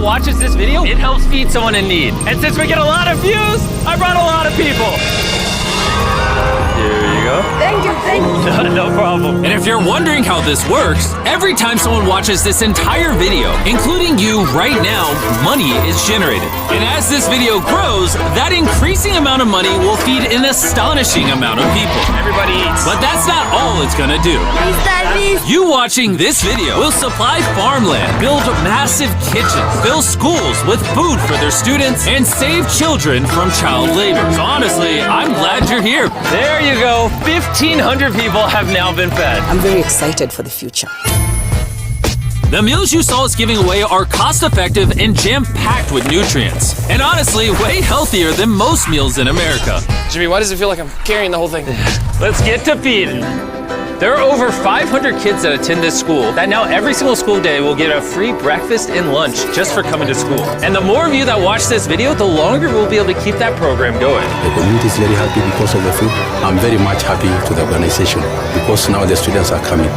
watches this video, it helps feed someone in need. And since we get a lot of views, I brought a lot of people. Here you go. Thank you, thank you. No problem. And if you're wondering how this works, every time someone watches this entire video, including you right now, money is generated. And as this video grows, that increasing amount of money will feed an astonishing amount of people. Everybody eats. But that's not all it's gonna do. You watching this video will supply farmland, build massive kitchens, fill schools with food for their students, and save children from child labor. So honestly, I'm glad you're here. There you go. 1,500 people have now been fed. I'm very excited for the future. The meals you saw us giving away are cost-effective and jam-packed with nutrients. And honestly, way healthier than most meals in America. Jimmy, why does it feel like I'm carrying the whole thing? Let's get to feeding. There are over 500 kids that attend this school that now every single school day will get a free breakfast and lunch just for coming to school. And the more of you that watch this video, the longer we'll be able to keep that program going. The community is very happy because of the food. I'm very much happy to the organization because now the students are coming.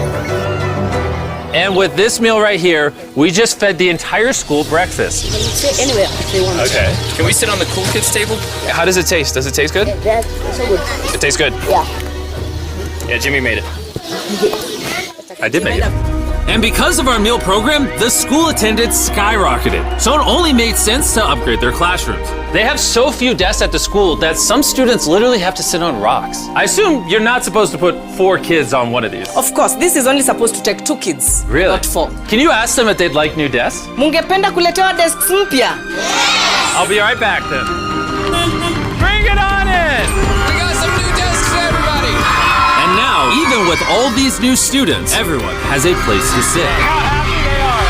And with this meal right here, we just fed the entire school breakfast. Sit anywhere if they want. Okay. Can we sit on the cool kids table? How does it taste? Does it taste good? That's so good. It tastes good. Yeah. Yeah, Jimmy made it. I did make it. And because of our meal program, the school attendance skyrocketed. So it only made sense to upgrade their classrooms. They have so few desks at the school that some students literally have to sit on rocks. I assume you're not supposed to put 4 kids on one of these. Of course, this is only supposed to take 2 kids. Really? Not 4. Can you ask them if they'd like new desks? Mungependa kuletewa desks mpya? I'll be right back then. Bring it on in! We got some new desks for everybody! And now, even with all these new students, everyone has a place to sit. Look how happy they are.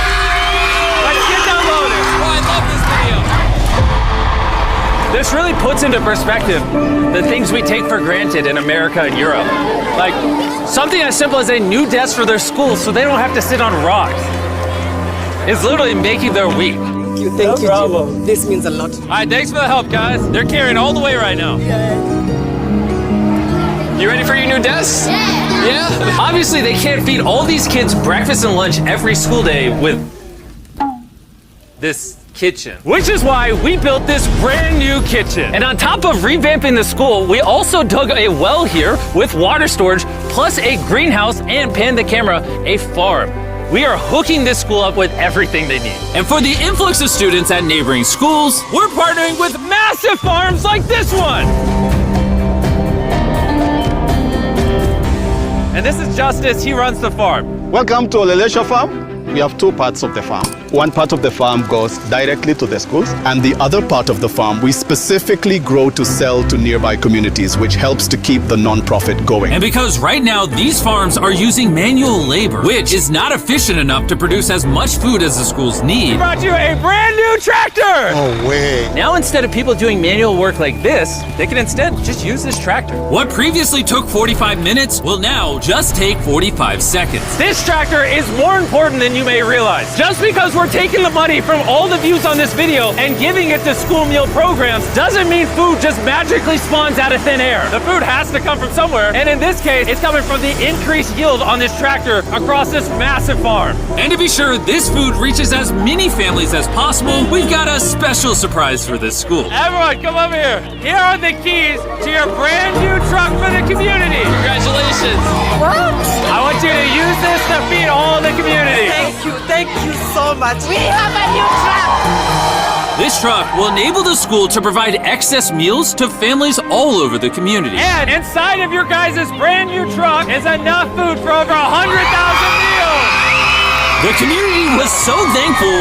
Let's get downloaded. Oh, I love this video! This really puts into perspective the things we take for granted in America and Europe. Like something as simple as a new desk for their school so they don't have to sit on rocks. It's literally making their week. Thank you, Jim. This means a lot. All right, thanks for the help, guys. They're carrying all the way right now. You ready for your new desks? Yeah? Obviously, they can't feed all these kids breakfast and lunch every school day with this kitchen. Which is why we built this brand new kitchen. And on top of revamping the school, we also dug a well here with water storage, plus a greenhouse, and panned the camera, a farm. We are hooking this school up with everything they need. And for the influx of students at neighboring schools, we're partnering with massive farms like this one. And this is Justice, he runs the farm. Welcome to Olelesha Farm. We have 2 parts of the farm. One part of the farm goes directly to the schools, and the other part of the farm we specifically grow to sell to nearby communities, which helps to keep the non-profit going. And because right now these farms are using manual labor, which is not efficient enough to produce as much food as the schools need, we brought you a brand new tractor! No way. Now instead of people doing manual work like this, they can instead just use this tractor. What previously took 45 minutes will now just take 45 seconds. This tractor is more important than you may realize. Just because we're taking the money from all the views on this video and giving it to school meal programs doesn't mean food just magically spawns out of thin air. The food has to come from somewhere, and in this case, it's coming from the increased yield on this tractor across this massive farm. And to be sure this food reaches as many families as possible, we've got a special surprise for this school. Everyone, come over here. Here are the keys to your brand new truck for the community. Congratulations! What? I want you to use this to feed all the community. Thank you so much. We have a new truck. This truck will enable the school to provide excess meals to families all over the community. And inside of your guys' brand new truck is enough food for over 100,000 meals. The community was so thankful,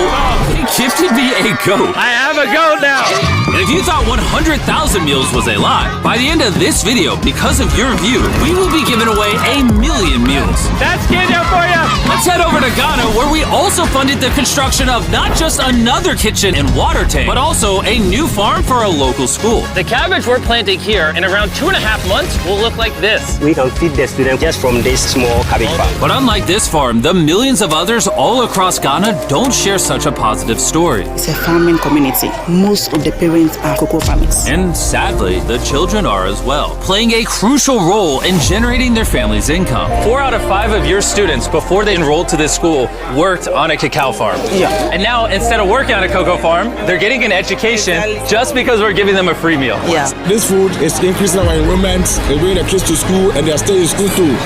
they gifted me a goat. I have a goat now. And if you thought 100,000 meals was a lot, by the end of this video, because of your view, we will be giving away 1,000,000 meals. That's Kenya for you. Let's head over to Ghana, where we also funded the construction of not just another kitchen and water tank, but also a new farm for a local school. The cabbage we're planting here in around 2.5 months will look like this. We can feed the students just from this small cabbage farm. But unlike this farm, the millions of others all across Ghana don't share such a positive story. It's a farming community. Most of the parents parents are cocoa farmers. And sadly, the children are as well, playing a crucial role in generating their family's income. 4 out of 5 of your students, before they enrolled to this school, worked on a cacao farm. Yeah. And now, instead of working on a cocoa farm, they're getting an education just because we're giving them a free meal. Yeah. This food is increasing our enrollment, and bringing the kids to school, and they are staying in school too.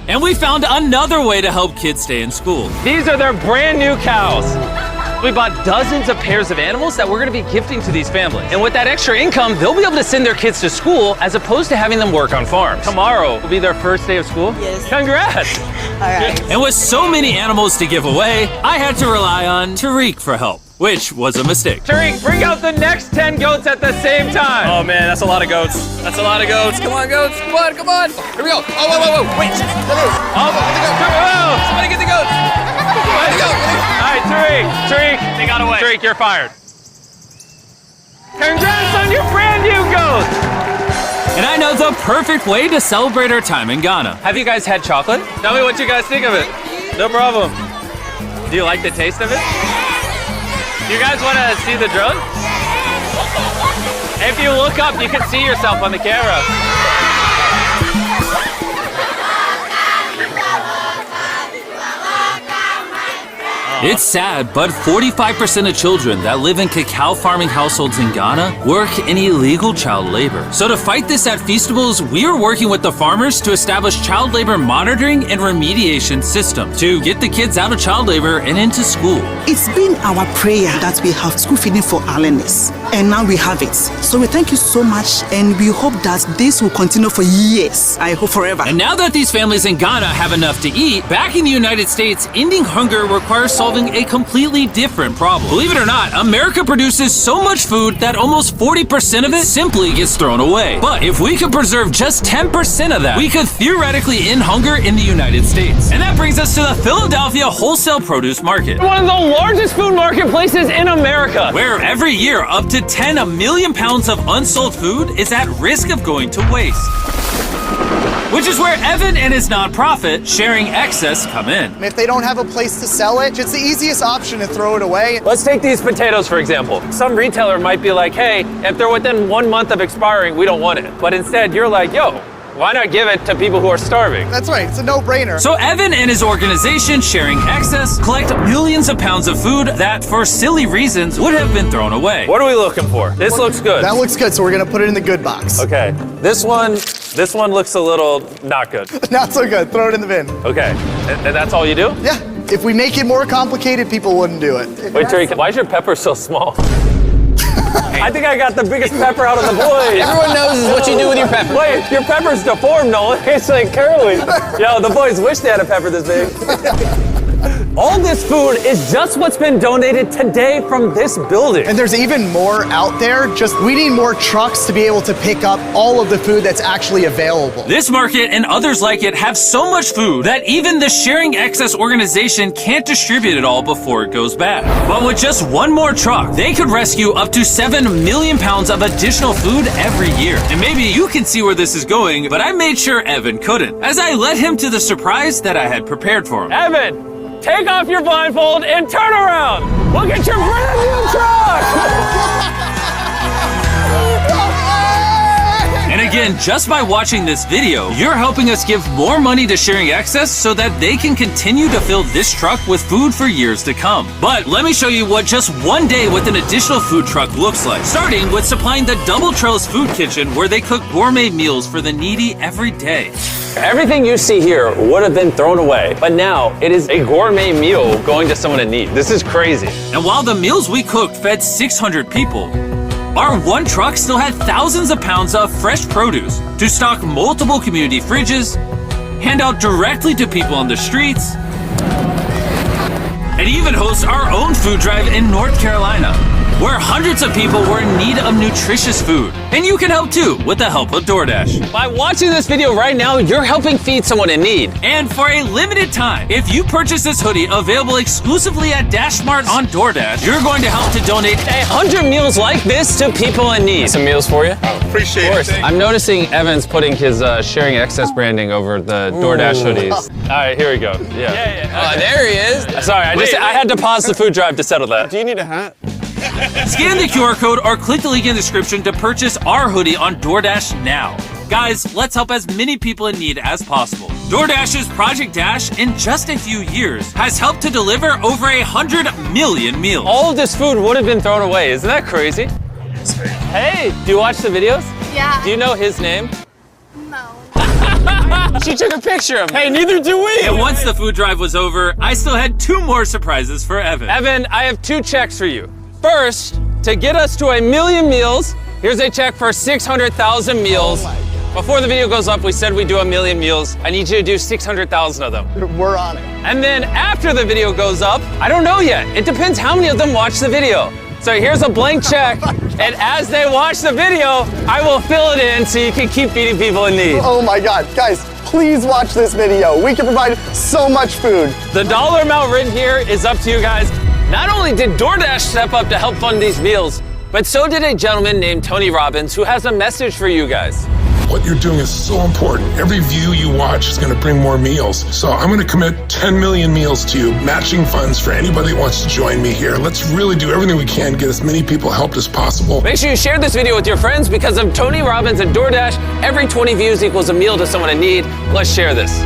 And we found another way to help kids stay in school. These are their brand new cows. We bought dozens of pairs of animals that we're gonna be gifting to these families. And with that extra income, they'll be able to send their kids to school as opposed to having them work on farms. Tomorrow will be their first day of school. Yes. Congrats. All right. And with so many animals to give away, I had to rely on Tariq for help, which was a mistake. Tariq, bring out the next 10 goats at the same time. Oh man, that's a lot of goats. That's a lot of goats. Come on, goats. Come on, come on. Here we go. Oh, whoa, whoa, whoa. Wait. Somebody get the goats. Somebody go. All right, Tariq, They got away. Tariq, you're fired. Congrats on your brand new goat. And I know the perfect way to celebrate our time in Ghana. Have you guys had chocolate? Tell me what you guys think of it. No problem. Do you like the taste of it? You guys want to see the drone? If you look up, you can see yourself on the camera. It's sad, but 45% of children that live in cacao farming households in Ghana work in illegal child labor. So to fight this at Feastables, we are working with the farmers to establish child labor monitoring and remediation system to get the kids out of child labor and into school. It's been our prayer that we have school feeding for our learners, and now we have it. So we thank you so much, and we hope that this will continue for years. I hope forever. And now that these families in Ghana have enough to eat, back in the United States, ending hunger requires solving a completely different problem. Believe it or not, America produces so much food that almost 40% of it simply gets thrown away. But if we could preserve just 10% of that, we could theoretically end hunger in the United States. And that brings us to the Philadelphia wholesale produce market, One of the largest food marketplaces in America. where every year up to 10 million pounds of unsold food is at risk of going to waste. Which is where Evan and his nonprofit, Sharing Excess, come in. If they don't have a place to sell it, it's the easiest option to throw it away. Let's take these potatoes, for example. Some retailer might be like, hey, if they're within 1 month of expiring, we don't want it. But instead, you're like, yo, why not give it to people who are starving? That's right, it's a no-brainer. So Evan and his organization, Sharing Excess, collect millions of pounds of food that, for silly reasons, would have been thrown away. What are we looking for? This looks good. That looks good, so we're gonna put it in the good box. Okay, this one looks a little not good. Not so good, throw it in the bin. Okay, and that's all you do? Yeah, if we make it more complicated, people wouldn't do it. Wait, Tariq, why is your pepper so small? I think I got the biggest pepper out of the boys. Everyone knows what you do with your pepper. Wait, your pepper's deformed, Nolan. It's like curly. Yo, the boys wish they had a pepper this big. All this food is just what's been donated today from this building. And there's even more out there, just we need more trucks to be able to pick up all of the food that's actually available. This market and others like it have so much food that even the Sharing Excess organization can't distribute it all before it goes bad. But with just one more truck, they could rescue up to 7 million pounds of additional food every year. And maybe you can see where this is going, but I made sure Evan couldn't, as I led him to the surprise that I had prepared for him. Evan, take off your blindfold and turn around. Look at your brand new truck. And again, just by watching this video, you're helping us give more money to Sharing Excess so that they can continue to fill this truck with food for years to come. But let me show you what just one day with an additional food truck looks like. Starting with supplying the Double Trellis Food Kitchen, where they cook gourmet meals for the needy every day. Everything you see here would have been thrown away, but now it is a gourmet meal going to someone in need. This is crazy. And while the meals we cooked fed 600 people, our one truck still had thousands of pounds of fresh produce to stock multiple community fridges, hand out directly to people on the streets, and even host our own food drive in North Carolina, where hundreds of people were in need of nutritious food. And you can help too with the help of DoorDash. By watching this video right now, you're helping feed someone in need. And for a limited time, if you purchase this hoodie available exclusively at DashMart on DoorDash, you're going to help to donate 100 meals like this to people in need. Some meals for you? Appreciate it. I'm noticing Evan's putting his Sharing Excess branding over the DoorDash hoodies. All right, here we go. Yeah. Oh, there he is. Sorry, I had to pause the food drive to settle that. Do you need a hat? Scan the QR code or click the link in the description to purchase our hoodie on DoorDash now. Guys, let's help as many people in need as possible. DoorDash's Project Dash, in just a few years, has helped to deliver over 100 million meals. All of this food would have been thrown away. Isn't that crazy? Hey, do you watch the videos? Yeah. Do you know his name? No. She took a picture of him. Hey, neither do we. And once the food drive was over, I still had 2 more surprises for Evan. Evan, I have 2 checks for you. First, to get us to 1 million meals, here's a check for 600,000 meals. Before the video goes up, we said we'd do 1 million meals. I need you to do 600,000 of them. We're on it. And then after the video goes up, I don't know yet. It depends how many of them watch the video. So here's a blank check, and as they watch the video, I will fill it in so you can keep feeding people in need. Oh my God, guys, please watch this video. We can provide so much food. The dollar amount written here is up to you guys. Not only did DoorDash step up to help fund these meals, but so did a gentleman named Tony Robbins who has a message for you guys. What you're doing is so important. Every view you watch is going to bring more meals. So I'm going to commit 10 million meals to you, matching funds for anybody who wants to join me here. Let's really do everything we can to get as many people helped as possible. Make sure you share this video with your friends because of Tony Robbins and DoorDash. Every 20 views equals a meal to someone in need. Let's share this.